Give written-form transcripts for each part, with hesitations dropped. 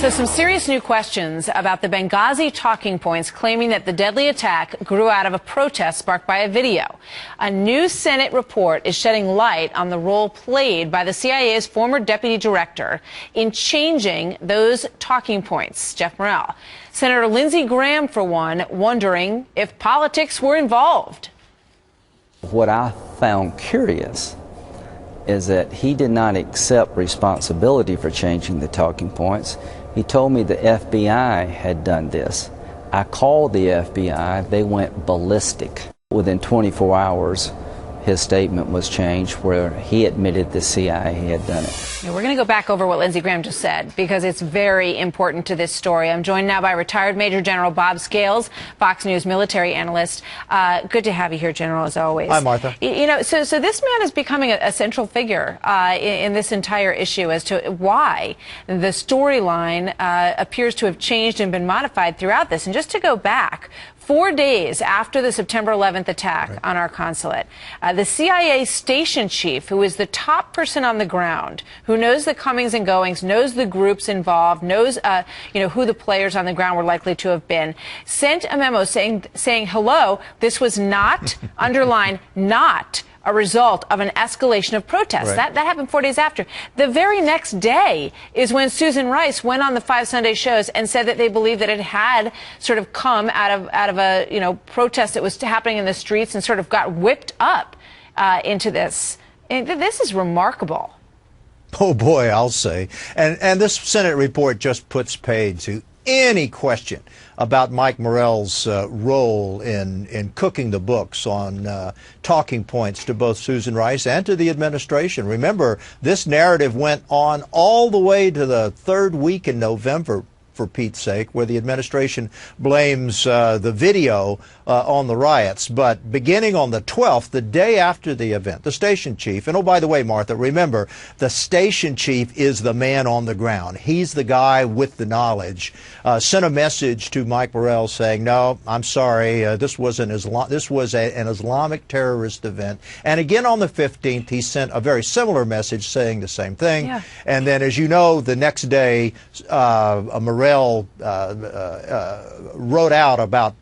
So some serious new questions about the Benghazi talking points claiming that the deadly attack grew out of a protest sparked by a video. A new Senate report is shedding light on the role played by the CIA's former deputy director in changing those talking points. Jeff Morrell. Senator Lindsey Graham, for one, wondering if politics were involved. What I found curious is that he did not accept responsibility for changing the talking points. He told me the FBI had done this. I called the FBI. They went ballistic. Within 24 hours, his statement was changed where he admitted the CIA had done it. Yeah, we're going to go back over what Lindsey Graham just said because it's very important to this story. I'm joined now by retired Major General Bob Scales, Fox News military analyst. Good to have you here, General, as always. Hi, Martha. You know, so this man is becoming a central figure in this entire issue as to why the storyline appears to have changed and been modified throughout this. And just to go back, 4 days after the September 11th attack on our consulate, the CIA station chief, who is the top person on the ground, who knows the comings and goings, knows the groups involved, knows who the players on the ground were likely to have been, sent a memo saying, hello, this was not, underline, not a result of an escalation of protests. Right. That happened 4 days after. The very next day is when Susan Rice went on the 5 Sunday shows and said that they believed that it had sort of come out of a protest that was happening in the streets and sort of got whipped up into this. And this is remarkable. Oh boy, I'll say. And this Senate report just puts paid to any question about Mike Morell's role in cooking the books on talking points to both Susan Rice and to the administration. Remember, this narrative went on all the way to the third week in November, for Pete's sake, where the administration blames the video on the riots. But beginning on the 12th, the day after the event, the station chief, and oh, by the way, Martha, remember, the station chief is the man on the ground. He's the guy with the knowledge. Sent a message to Mike Morell saying, no, I'm sorry, this was an Islamic terrorist event. And again on the 15th, he sent a very similar message saying the same thing. Yeah. And then, as you know, the next day, Morell wrote out about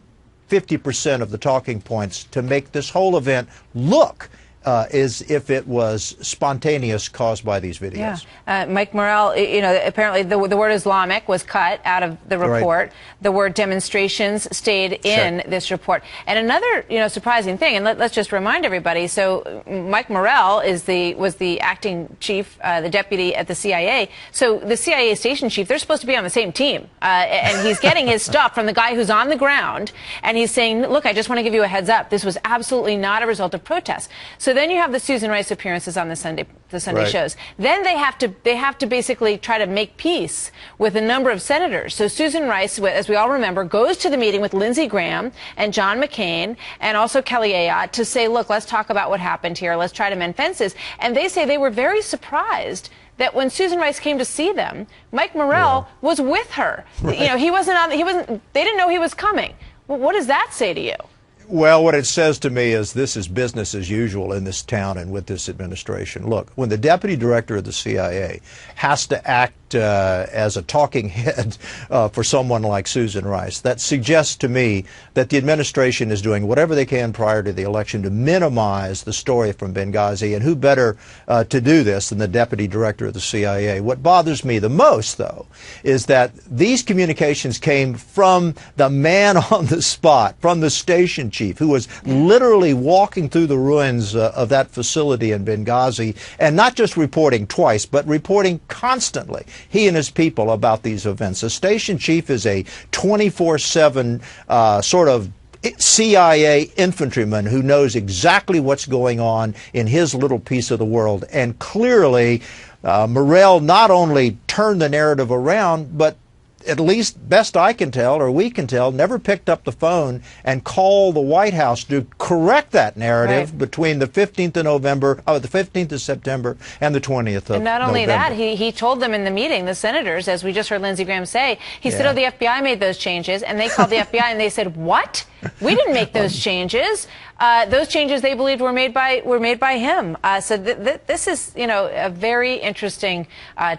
50% of the talking points to make this whole event look as if it was spontaneous, caused by these videos. Yeah. Mike Morell, apparently the word Islamic was cut out of the report. Right. The word demonstrations stayed in this report. And another, surprising thing, and let's just remind everybody, so Mike Morell was the acting chief, the deputy at the CIA. So the CIA station chief, they're supposed to be on the same team. And he's getting his stuff from the guy who's on the ground, and he's saying, look, I just want to give you a heads up. This was absolutely not a result of protests. So then you have the Susan Rice appearances on the Sunday right. shows. Then they have to basically try to make peace with a number of senators. So Susan Rice, as we all remember, goes to the meeting with Lindsey Graham and John McCain and also Kelly Ayotte to say, look, let's talk about what happened here. Let's try to mend fences. And they say they were very surprised that when Susan Rice came to see them, Mike Morell was with her. Right. They didn't know he was coming. Well, what does that say to you? Well, what it says to me is this is business as usual in this town and with this administration. Look, when the deputy director of the CIA has to act as a talking head for someone like Susan Rice, that suggests to me that the administration is doing whatever they can prior to the election to minimize the story from Benghazi. And who better to do this than the deputy director of the CIA? What bothers me the most, though, is that these communications came from the man on the spot, from the station chief, who was literally walking through the ruins of that facility in Benghazi, and not just reporting twice, but reporting constantly, he and his people, about these events. A station chief is a 24/7 sort of CIA infantryman who knows exactly what's going on in his little piece of the world. And clearly, Morell not only turned the narrative around, but at least best I can tell, or we can tell, never picked up the phone and called the White House to correct that narrative between the 15th of November, the 15th of September, and the 20th of November. And not only that, he told them in the meeting, the senators, as we just heard Lindsey Graham say, he said, oh, the FBI made those changes, and they called the FBI and they said, what? We didn't make those changes. Those changes they believed were made by him. So this is, you know, a very interesting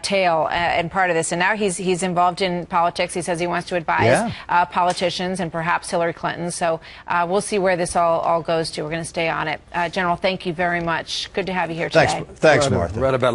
tale and part of this. And now he's involved in politics. He says he wants to advise politicians and perhaps Hillary Clinton. So we'll see where this all goes to. We're going to stay on it. General, thank you very much. Good to have you here today. Thanks, Martha. Right about